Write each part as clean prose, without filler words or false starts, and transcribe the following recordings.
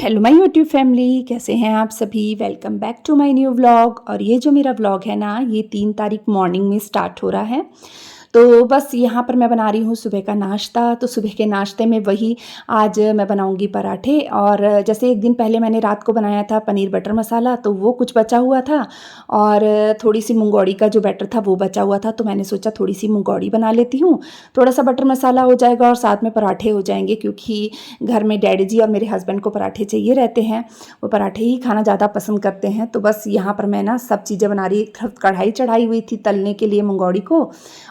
Hello my YouTube family, कैसे हैं आप सभी। Welcome back to my new vlog. और ये जो मेरा व्लॉग है ना, ये 3 तारीख मॉर्निंग में स्टार्ट हो रहा है। तो बस यहाँ पर मैं बना रही हूँ सुबह का नाश्ता। तो सुबह के नाश्ते में वही आज मैं बनाऊँगी पराठे। और जैसे एक दिन पहले मैंने रात को बनाया था पनीर बटर मसाला, तो वो कुछ बचा हुआ था। और थोड़ी सी मुंगौड़ी का जो बैटर था वो बचा हुआ था, तो मैंने सोचा थोड़ी सी मुंगौड़ी बना लेती हूँ। थोड़ा सा बटर मसाला हो जाएगा और साथ में पराठे हो जाएंगे, क्योंकि घर में डैडी जी और मेरे हस्बैंड को पराठे चाहिए रहते हैं। वो पराठे ही खाना ज़्यादा पसंद करते हैं। तो बस यहाँ पर मैं ना सब चीज़ें बना रही। एक तरफ कढ़ाई चढ़ाई हुई थी तलने के लिए मुंगौड़ी को,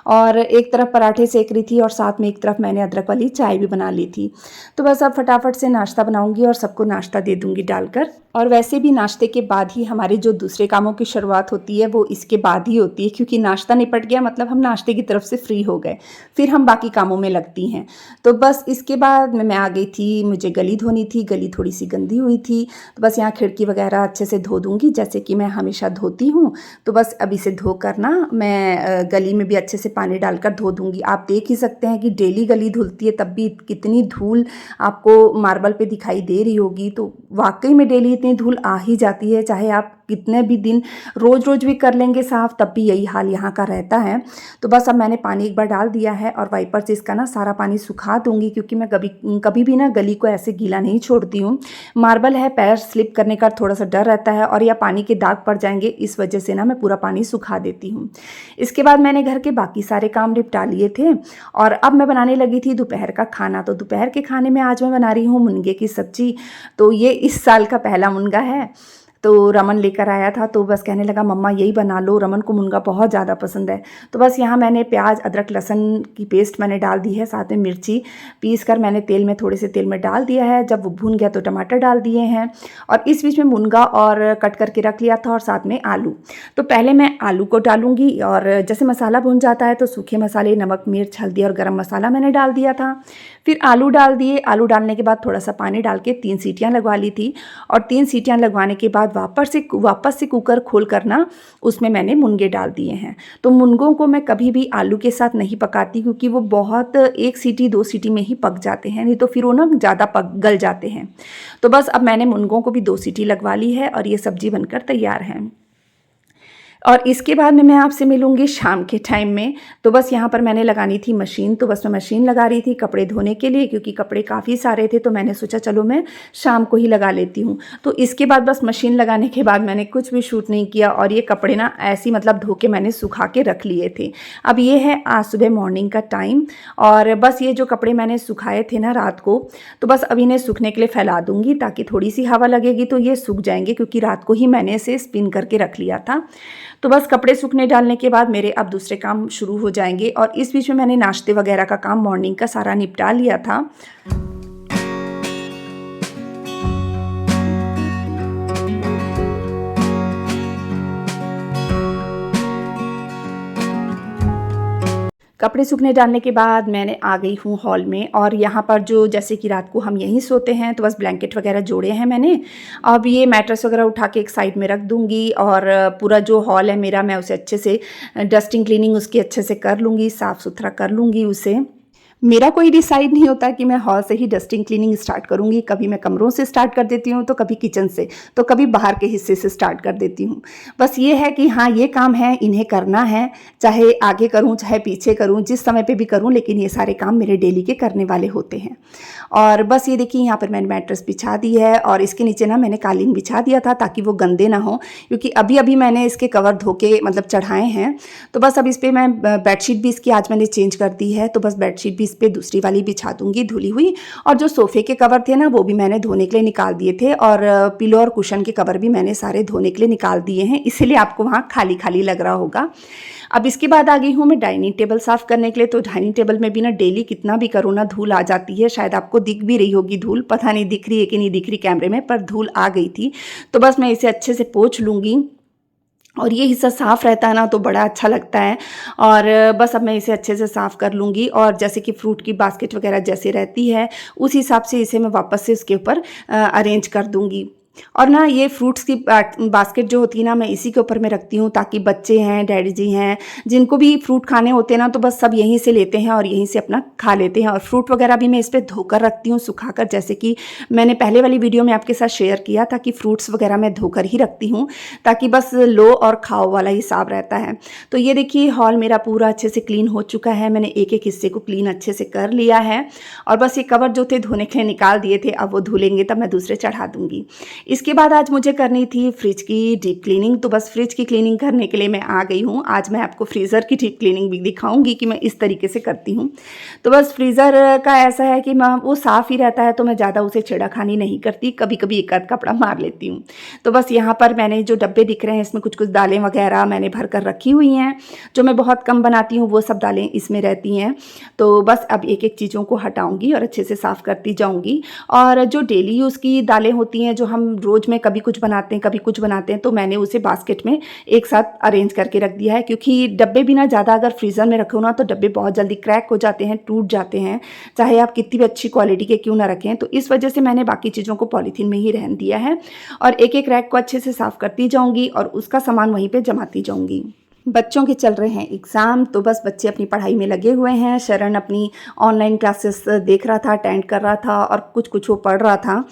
और एक तरफ पराठे सेक रही थी, और साथ में एक तरफ मैंने अदरक वाली चाय भी बना ली थी। तो बस अब फटाफट से नाश्ता बनाऊंगी और सबको नाश्ता दे दूंगी डालकर। और वैसे भी नाश्ते के बाद ही हमारे जो दूसरे कामों की शुरुआत होती है वो इसके बाद ही होती है, क्योंकि नाश्ता निपट गया मतलब हम नाश्ते की तरफ से फ्री हो गए, फिर हम बाकी कामों में लगती हैं। तो बस इसके बाद मैं आ गई थी, मुझे गली धोनी थी। गली थोड़ी सी गंदी हुई थी, तो बस यहाँ खिड़की वगैरह अच्छे से धो दूंगी, जैसे कि मैं हमेशा धोती हूँ। तो बस अभी से धो कर ना मैं गली में भी अच्छे से पानी डालकर धो दूंगी। आप देख ही सकते हैं कि डेली गली धुलती है, तब भी कितनी धूल आपको मार्बल पे दिखाई दे रही होगी। तो वाकई में डेली इतनी धूल आ ही जाती है, चाहे आप कितने भी दिन रोज़ रोज़ भी कर लेंगे साफ़, तब भी यही हाल यहाँ का रहता है। तो बस अब मैंने पानी एक बार डाल दिया है और वाइपर से इसका ना सारा पानी सुखा दूंगी, क्योंकि मैं कभी भी ना गली को ऐसे गीला नहीं छोड़ती हूँ। मार्बल है, पैर स्लिप करने का थोड़ा सा डर रहता है, और या पानी के दाग पड़ जाएंगे, इस वजह से ना मैं पूरा पानी सुखा देती हूँ। इसके बाद मैंने घर के बाकी सारे काम निपटा लिए थे, और अब मैं बनाने लगी थी दोपहर का खाना। तो दोपहर के खाने में आज मैं बना रही हूँ मुनगे की सब्जी। तो ये इस साल का पहला मुनगा है। तो रमन लेकर आया था, तो बस कहने लगा मम्मा यही बना लो। रमन को मुनगा बहुत ज़्यादा पसंद है। तो बस यहाँ मैंने प्याज अदरक लहसुन की पेस्ट मैंने डाल दी है, साथ में मिर्ची पीस कर मैंने तेल में थोड़े से तेल में डाल दिया है। जब वो भून गया तो टमाटर डाल दिए हैं, और इस बीच में मुनगा और कट करके रख लिया था, और साथ में आलू। तो पहले मैं आलू को डालूंगी, और जैसे मसाला भुन जाता है तो सूखे मसाले नमक मिर्च हल्दी और गरम मसाला मैंने डाल दिया था। फिर आलू डाल दिए। आलू डालने के बाद थोड़ा सा पानी डाल के 3 सीटियाँ लगवा ली थी, और 3 सीटियाँ लगवाने के बाद वापस से कुकर खोल कर ना उसमें मैंने मुनगे डाल दिए हैं। तो मुनगों को मैं कभी भी आलू के साथ नहीं पकाती, क्योंकि वो बहुत 1 सीटी 2 सीटी में ही पक जाते हैं, नहीं तो फिर वो ना ज़्यादा गल जाते हैं। तो बस अब मैंने मुनगों को भी 2 सीटी लगवा ली है, और ये सब्जी बनकर तैयार है। और इसके बाद में मैं आपसे मिलूँगी शाम के टाइम में। तो बस यहाँ पर मैंने लगानी थी मशीन, तो बस मैं मशीन लगा रही थी कपड़े धोने के लिए, क्योंकि कपड़े काफ़ी सारे थे। तो मैंने सोचा चलो मैं शाम को ही लगा लेती हूँ। तो इसके बाद बस मशीन लगाने के बाद मैंने कुछ भी शूट नहीं किया, और ये कपड़े ना ऐसी मतलब धो के मैंने सुखा के रख लिए थे। अब ये है आज सुबह मॉर्निंग का टाइम, और बस ये जो कपड़े मैंने सुखाए थे ना रात को, तो बस अब इन्हें सूखने के लिए फैला दूँगी, ताकि थोड़ी सी हवा लगेगी तो ये सूख जाएंगे, क्योंकि रात को ही मैंने इसे स्पिन करके रख लिया था। तो बस कपड़े सूखने डालने के बाद मेरे अब दूसरे काम शुरू हो जाएंगे, और इस बीच में मैंने नाश्ते वगैरह का काम मॉर्निंग का सारा निपटा लिया था। कपड़े सूखने डालने के बाद मैंने आ गई हूँ हॉल में, और यहाँ पर जो जैसे कि रात को हम यहीं सोते हैं, तो बस ब्लैंकेट वगैरह जोड़े हैं मैंने। अब ये मैट्रेस वगैरह उठा के एक साइड में रख दूँगी, और पूरा जो हॉल है मेरा मैं उसे अच्छे से डस्टिंग क्लीनिंग उसकी अच्छे से कर लूँगी, साफ़ सुथरा कर लूँगी उसे। मेरा कोई डिसाइड नहीं होता कि मैं हॉल से ही डस्टिंग क्लीनिंग स्टार्ट करूँगी। कभी मैं कमरों से स्टार्ट कर देती हूँ, तो कभी किचन से, तो कभी बाहर के हिस्से से स्टार्ट कर देती हूँ। बस ये है कि हाँ, ये काम है, इन्हें करना है, चाहे आगे करूँ चाहे पीछे करूँ, जिस समय पे भी करूँ, लेकिन ये सारे काम मेरे डेली के करने वाले होते हैं। और बस ये देखिए यहाँ पर मैंने मैट्रेस बिछा दी है, और इसके नीचे ना मैंने कालीन बिछा दिया था, ताकि वो गंदे ना हो, क्योंकि अभी अभी मैंने इसके कवर धो के मतलब चढ़ाए हैं। तो बस अब इस पर मैं बेडशीट भी इसकी आज मैंने चेंज कर दी है, तो बस बेडशीट भी इस पर दूसरी वाली बिछा दूंगी धुली हुई। और जो सोफ़े के कवर थे ना, वो भी मैंने धोने के लिए निकाल दिए थे, और पिलो और कुशन के कवर भी मैंने सारे धोने के लिए निकाल दिए हैं, इसीलिए आपको वहाँ खाली खाली लग रहा होगा। अब इसके बाद आ गई हूँ मैं डाइनिंग टेबल साफ़ करने के लिए। तो डाइनिंग टेबल में भी ना डेली कितना भी करो ना धूल आ जाती है। शायद आपको दिख भी रही होगी धूल, पता नहीं दिख रही है कि नहीं दिख रही कैमरे में, पर धूल आ गई थी। तो बस मैं इसे अच्छे से पोंछ लूँगी, और ये हिस्सा साफ़ रहता है ना तो बड़ा अच्छा लगता है। और बस अब मैं इसे अच्छे से साफ़ कर लूँगी, और जैसे कि फ्रूट की बास्केट वगैरह जैसे रहती है, उस हिसाब से इसे मैं वापस से इसके ऊपर अरेंज कर दूँगी। और ना ये फ्रूट्स की बास्केट जो होती है ना, मैं इसी के ऊपर मैं रखती हूँ ताकि बच्चे हैं, डैडी जी हैं, जिनको भी फ्रूट खाने होते हैं ना, तो बस सब यहीं से लेते हैं और यहीं से अपना खा लेते हैं। और फ्रूट वगैरह भी मैं इस पे धोकर रखती हूँ, सुखाकर, जैसे कि मैंने पहले वाली वीडियो में आपके साथ शेयर किया था कि फ्रूट्स वगैरह मैं धोकर ही रखती हूँ, ताकि बस लो और खाओ वाला हिसाब रहता है। तो ये देखिए हॉल मेरा पूरा अच्छे से क्लीन हो चुका है, मैंने एक-एक हिस्से को क्लीन अच्छे से कर लिया है और बस ये कवर जो थे धोने के लिए निकाल दिए थे, अब वो धुलेंगे तब मैं दूसरे चढ़ा दूँगी। इसके बाद आज मुझे करनी थी फ्रिज की डीप क्लीनिंग, तो बस फ्रिज की क्लीनिंग करने के लिए मैं आ गई हूँ। आज मैं आपको फ्रीज़र की डीप क्लीनिंग भी दिखाऊंगी कि मैं इस तरीके से करती हूँ। तो बस फ्रीज़र का ऐसा है कि मैं वो साफ़ ही रहता है, तो मैं ज़्यादा उसे छेड़ाखानी नहीं करती, कभी कभी एक आध कपड़ा मार लेती हूँ। तो बस यहाँ पर मैंने जो डब्बे दिख रहे हैं इसमें कुछ कुछ दालें वगैरह मैंने भर कर रखी हुई हैं, जो मैं बहुत कम बनाती हूँ वो सब दालें इसमें रहती हैं। तो बस अब एक एक चीज़ों को हटाऊँगी और अच्छे से साफ़ करती जाऊँगी। और जो डेली यूज़ की दालें होती हैं, जो हम रोज़ में कभी कुछ बनाते हैं कभी कुछ बनाते हैं, तो मैंने उसे बास्केट में एक साथ अरेंज करके रख दिया है, क्योंकि डब्बे भी ना ज़्यादा अगर फ्रीज़र में रखो ना तो डब्बे बहुत जल्दी क्रैक हो जाते हैं, टूट जाते हैं, चाहे आप कितनी भी अच्छी क्वालिटी के क्यों ना रखें। तो इस वजह से मैंने बाकी चीज़ों को पॉलीथीन में ही रहने दिया है और एक एक रैक को अच्छे से साफ़ करती जाऊँगी और उसका सामान वहीं पर जमाती जाऊँगी। बच्चों के चल रहे हैं एग्ज़ाम, तो बस बच्चे अपनी पढ़ाई में लगे हुए हैं। शरण अपनी ऑनलाइन क्लासेस देख रहा था, अटेंड कर रहा था और कुछ कुछ वो पढ़ रहा था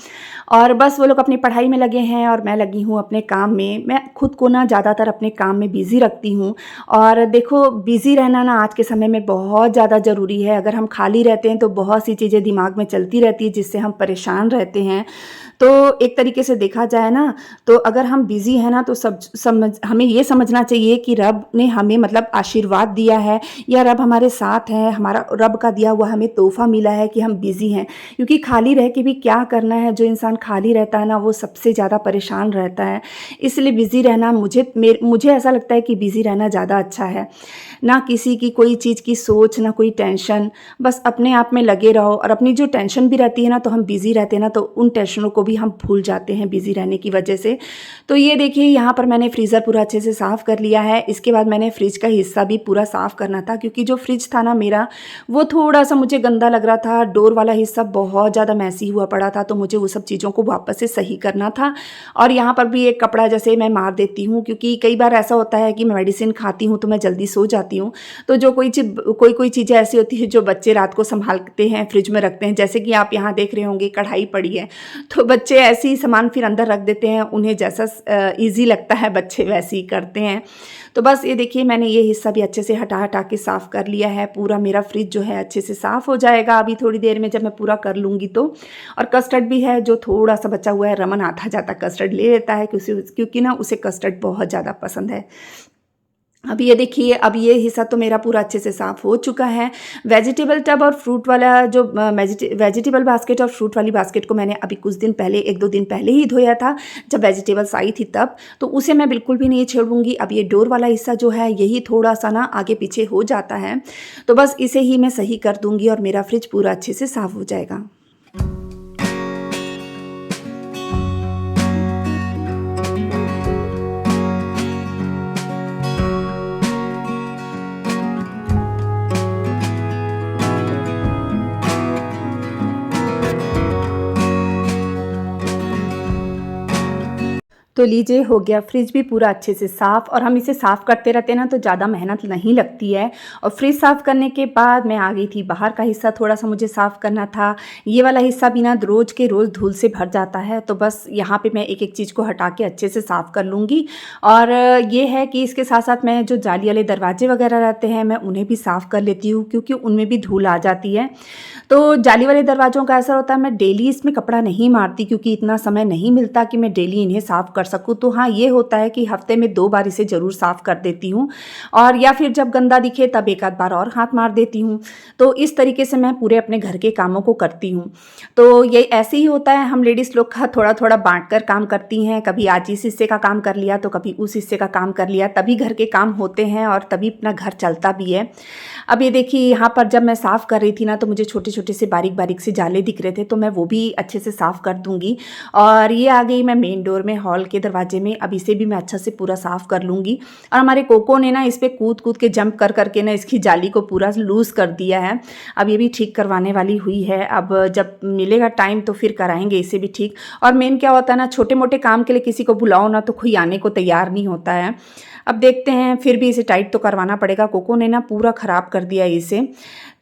और बस वो लोग अपनी पढ़ाई में लगे हैं और मैं लगी हूँ अपने काम में। मैं खुद को ना ज़्यादातर अपने काम में बिज़ी रखती हूँ और देखो बिज़ी रहना ना आज के समय में बहुत ज़्यादा ज़रूरी है। अगर हम खाली रहते हैं तो बहुत सी चीज़ें दिमाग में चलती रहती है जिससे हम परेशान रहते हैं। तो एक तरीके से देखा जाए ना, तो अगर हम बिज़ी हैं ना तो हमें ये समझना चाहिए कि रब ने हमें मतलब आशीर्वाद दिया है या रब हमारे साथ है, हमारा रब का दिया हुआ हमें तोहफ़ा मिला है कि हम बिज़ी हैं। क्योंकि खाली रह के भी क्या करना है, जो इंसान खाली रहता है ना वो सबसे ज़्यादा परेशान रहता है। इसलिए बिज़ी रहना मुझे ऐसा लगता है कि बिज़ी रहना ज़्यादा अच्छा है। ना किसी की कोई चीज़ की सोच, ना कोई टेंशन, बस अपने आप में लगे रहो। और अपनी जो टेंशन भी रहती है ना, तो हम बिज़ी रहते हैं ना तो उन टेंशनों को भी हम भूल जाते हैं बिज़ी रहने की वजह से। तो ये देखिए यहाँ पर मैंने फ्रीज़र पूरा अच्छे से साफ़ कर लिया है। इसके बाद मैंने फ्रिज का हिस्सा भी पूरा साफ़ करना था, क्योंकि जो फ्रिज था ना मेरा वो थोड़ा-सा मुझे गंदा लग रहा था। डोर वाला हिस्सा बहुत ज़्यादा मैसी हुआ पड़ा था, तो मुझे वो सब चीज़ों को वापस से सही करना था। और यहाँ पर भी एक कपड़ा जैसे मैं मार देती हूँ, क्योंकि कई बार ऐसा होता है कि मैं मेडिसिन खाती हूँ तो मैं जल्दी सो जाती हूँ। तो जो कोई चीज़ें ऐसी होती है जो बच्चे रात को संभालते हैं, फ्रिज में रखते हैं, जैसे कि आप यहाँ देख रहे होंगे कढ़ाई पड़ी है, तो बच्चे ऐसे ही सामान फिर अंदर रख देते हैं। उन्हें जैसा ईज़ी लगता है बच्चे वैसे ही करते हैं। तो बस ये देखिए मैंने ये हिस्सा भी अच्छे से हटा हटा के साफ़ कर लिया है। पूरा मेरा फ्रिज जो है अच्छे से साफ़ हो जाएगा अभी थोड़ी देर में, जब मैं पूरा कर लूँगी तो। और कस्टर्ड भी है जो थोड़ा सा बचा हुआ है, रमन आता जाता कस्टर्ड ले लेता है, क्योंकि ना उसे कस्टर्ड बहुत ज़्यादा पसंद है। अब ये देखिए, अब ये हिस्सा तो मेरा पूरा अच्छे से साफ़ हो चुका है। वेजिटेबल टब और फ्रूट वाला जो वेजिटेबल बास्केट और फ्रूट वाली बास्केट को मैंने अभी कुछ दिन पहले, 1-2 दिन पहले ही धोया था, जब वेजिटेबल्स आई थी तब। तो उसे मैं बिल्कुल भी नहीं छेड़ूँगी। अब ये डोर वाला हिस्सा जो है यही थोड़ा-सा ना आगे पीछे हो जाता है, तो बस इसे ही मैं सही कर दूँगी और मेरा फ्रिज पूरा अच्छे से साफ़ हो जाएगा। तो लीजिए हो गया फ्रिज भी पूरा अच्छे से साफ़। और हम इसे साफ़ करते रहते हैं ना तो ज़्यादा मेहनत नहीं लगती है। और फ्रिज साफ़ करने के बाद मैं आ गई थी, बाहर का हिस्सा थोड़ा-सा मुझे साफ़ करना था। ये वाला हिस्सा भी ना रोज़ के रोज़ धूल से भर जाता है, तो बस यहाँ पे मैं एक-एक चीज़ को हटा के अच्छे से साफ़ कर लूँगी। और ये है कि इसके साथ-साथ मैं जो जाली वाले दरवाजे वगैरह रहते हैं मैं उन्हें भी साफ़ कर लेती हूँ, क्योंकि उनमें भी धूल आ जाती है। तो जाली वाले दरवाज़ों का ऐसा होता है, मैं डेली इसमें कपड़ा नहीं मारती, क्योंकि इतना समय नहीं मिलता कि मैं डेली इन्हें साफ़ कर सकूँ। तो हाँ, ये होता है कि हफ़्ते में 2 बार इसे ज़रूर साफ़ कर देती हूँ, और या फिर जब गंदा दिखे तब एक आध बार और हाथ मार देती हूँ। तो इस तरीके से मैं पूरे अपने घर के कामों को करती हूँ। तो ये ऐसे ही होता है, हम लेडीज़ लोग का थोड़ा-थोड़ा बाँट कर काम करती हैं। कभी आज इस हिस्से का काम कर लिया तो कभी उस हिस्से का काम कर लिया, तभी घर के काम होते हैं और तभी अपना घर चलता भी है। अब ये देखिए यहाँ पर जब मैं साफ़ कर रही थी ना, तो मुझे छोटे-छोटे से बारीक-बारीक से जाले दिख रहे थे, तो मैं वो भी अच्छे से साफ़ कर दूँगी। और ये आ गई मैं मेन डोर में, हॉल के दरवाजे में। अब इसे भी मैं अच्छा से पूरा साफ़ कर लूँगी। और हमारे कोको ने ना इस पे कूद कूद के जंप कर करके ना इसकी जाली को पूरा लूज़ कर दिया है। अब ये भी ठीक करवाने वाली हुई है। अब जब मिलेगा टाइम तो फिर कराएंगे इसे भी ठीक। और मेन क्या होता है ना, छोटे मोटे काम के लिए किसी को बुलाओ ना तो कोई आने को तैयार नहीं होता है। अब देखते हैं, फिर भी इसे टाइट तो करवाना पड़ेगा। कोको ने ना पूरा ख़राब कर दिया इसे।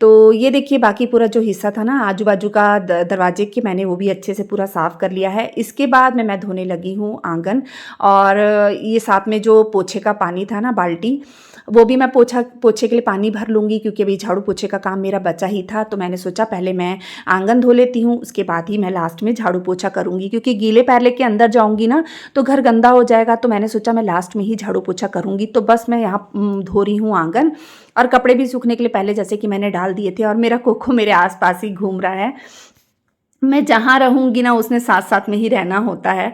तो ये देखिए बाकी पूरा जो हिस्सा था ना आजू बाजू का दरवाजे के, मैंने वो भी अच्छे से पूरा साफ़ कर लिया है। इसके बाद मैं धोने लगी हूँ आंगन। और ये साथ में जो पोछे का पानी था ना बाल्टी, वो भी मैं पोछे के लिए पानी भर लूँगी, क्योंकि अभी झाड़ू पोछे का काम मेरा बचा ही था। तो मैंने सोचा पहले मैं आंगन धो लेती हूँ, उसके बाद ही मैं लास्ट में झाड़ू पोछा करूँगी, क्योंकि गीले पैर लेके अंदर जाऊँगी ना तो घर गंदा हो जाएगा। तो मैंने सोचा मैं लास्ट में ही झाड़ू पोछा करूँगी। तो बस मैं यहाँ धो रही हूँ आंगन। और कपड़े भी सूखने के लिए पहले जैसे कि मैंने डाल दिए थे। और मेरा कोको मेरे आसपास ही घूम रहा है। मैं जहाँ रहूँगी ना उसने साथ साथ में ही रहना होता है।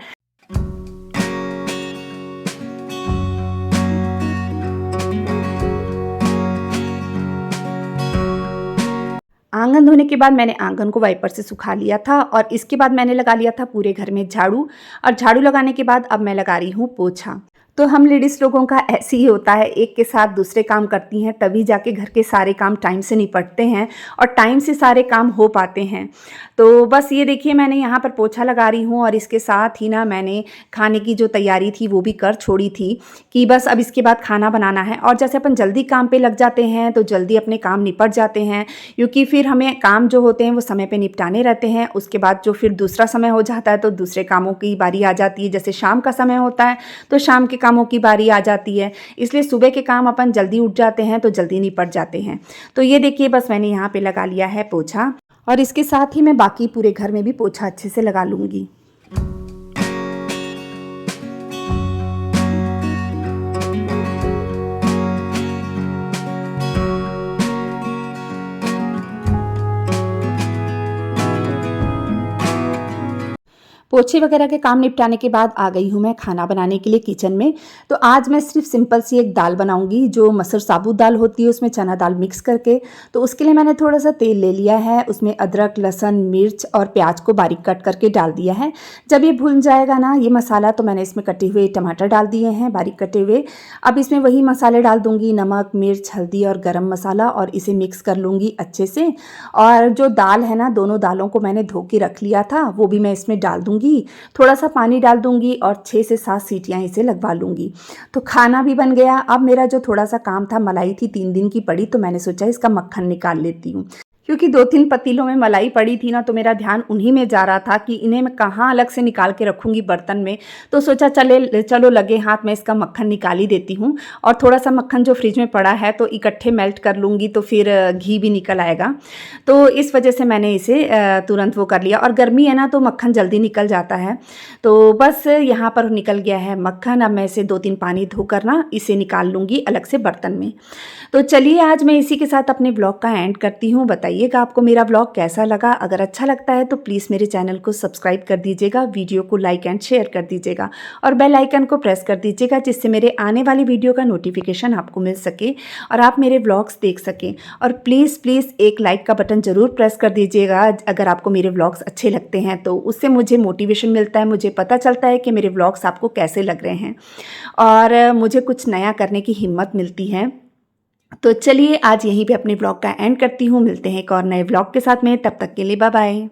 आंगन धोने के बाद मैंने आंगन को वाइपर से सुखा लिया था। और इसके बाद मैंने लगा लिया था पूरे घर में झाड़ू। और झाड़ू लगाने के बाद अब मैं लगा रही हूँ पोछा। तो हम लेडीज़ लोगों का ऐसे ही होता है, एक के साथ दूसरे काम करती हैं तभी जाके घर के सारे काम टाइम से निपटते हैं और टाइम से सारे काम हो पाते हैं। तो बस ये देखिए मैंने यहाँ पर पोछा लगा रही हूँ। और इसके साथ ही ना मैंने खाने की जो तैयारी थी वो भी कर छोड़ी थी कि बस अब इसके बाद खाना बनाना है। और जैसे अपन जल्दी काम पे लग जाते हैं तो जल्दी अपने काम निपट जाते हैं, क्योंकि फिर हमें काम जो होते हैं वो समय पे निपटाने रहते हैं। उसके बाद जो फिर दूसरा समय हो जाता है तो दूसरे कामों की बारी आ जाती है। जैसे शाम का समय होता है तो शाम के कामों की बारी आ जाती है। इसलिए सुबह के काम अपन जल्दी उठ जाते हैं तो जल्दी निपट जाते हैं। तो ये देखिए बस मैंने यहाँ पे लगा लिया है पोछा। और इसके साथ ही मैं बाकी पूरे घर में भी पोछा अच्छे से लगा लूँगी। पोछे वगैरह के काम निपटाने के बाद आ गई हूँ मैं खाना बनाने के लिए किचन में। तो आज मैं सिर्फ सिंपल सी एक दाल बनाऊंगी, जो मसूर साबुत दाल होती है उसमें चना दाल मिक्स करके। तो उसके लिए मैंने थोड़ा सा तेल ले लिया है, उसमें अदरक लहसुन मिर्च और प्याज को बारीक कट करके डाल दिया है। जब ये भुन जाएगा ना ये मसाला, तो मैंने इसमें कटे हुए टमाटर डाल दिए हैं बारीक कटे हुए। अब इसमें वही मसाले डाल दूँगी, नमक मिर्च हल्दी और गरम मसाला, और इसे मिक्स कर लूँगी अच्छे से। और जो दाल है ना, दोनों दालों को मैंने धो के रख लिया था, वो भी मैं इसमें डाल दूँगी। थोड़ा सा पानी डाल दूंगी और 6 से 7 सीटियां इसे लगवा लूंगी। तो खाना भी बन गया। अब मेरा जो थोड़ा सा काम था, मलाई थी 3 दिन की पड़ी, तो मैंने सोचा इसका मक्खन निकाल लेती हूँ। क्योंकि 2-3 पतीलों में मलाई पड़ी थी ना, तो मेरा ध्यान उन्हीं में जा रहा था कि इन्हें मैं कहाँ अलग से निकाल के रखूँगी बर्तन में। तो सोचा चलो लगे हाथ में इसका मक्खन निकाल ही देती हूँ। और थोड़ा सा मक्खन जो फ्रिज में पड़ा है तो इकट्ठे मेल्ट कर लूँगी, तो फिर घी भी निकल आएगा। तो इस वजह से मैंने इसे तुरंत वो कर लिया। और गर्मी है ना तो मक्खन जल्दी निकल जाता है। तो बस यहाँ पर निकल गया है मक्खन। अब मैं इसे 2-3 पानी धोकर ना इसे निकाल लूँगी अलग से बर्तन में। तो चलिए आज मैं इसी के साथ अपने ब्लॉग का एंड करती हूँ। बताइएगा आपको मेरा ब्लॉग कैसा लगा। अगर अच्छा लगता है तो प्लीज़ मेरे चैनल को सब्सक्राइब कर दीजिएगा, वीडियो को लाइक एंड शेयर कर दीजिएगा और बेल आइकन को प्रेस कर दीजिएगा, जिससे मेरे आने वाली वीडियो का नोटिफिकेशन आपको मिल सके और आप मेरे ब्लॉग्स देख सकें। और प्लीज़ एक लाइक का बटन ज़रूर प्रेस कर दीजिएगा अगर आपको मेरे ब्लॉग्स अच्छे लगते हैं। तो उससे मुझे मोटिवेशन मिलता है, मुझे पता चलता है कि मेरे ब्लॉग्स आपको कैसे लग रहे हैं और मुझे कुछ नया करने की हिम्मत मिलती है। तो चलिए आज यहीं पे अपने ब्लॉग का एंड करती हूँ। मिलते हैं एक और नए ब्लॉग के साथ में, तब तक के लिए बाय बाय।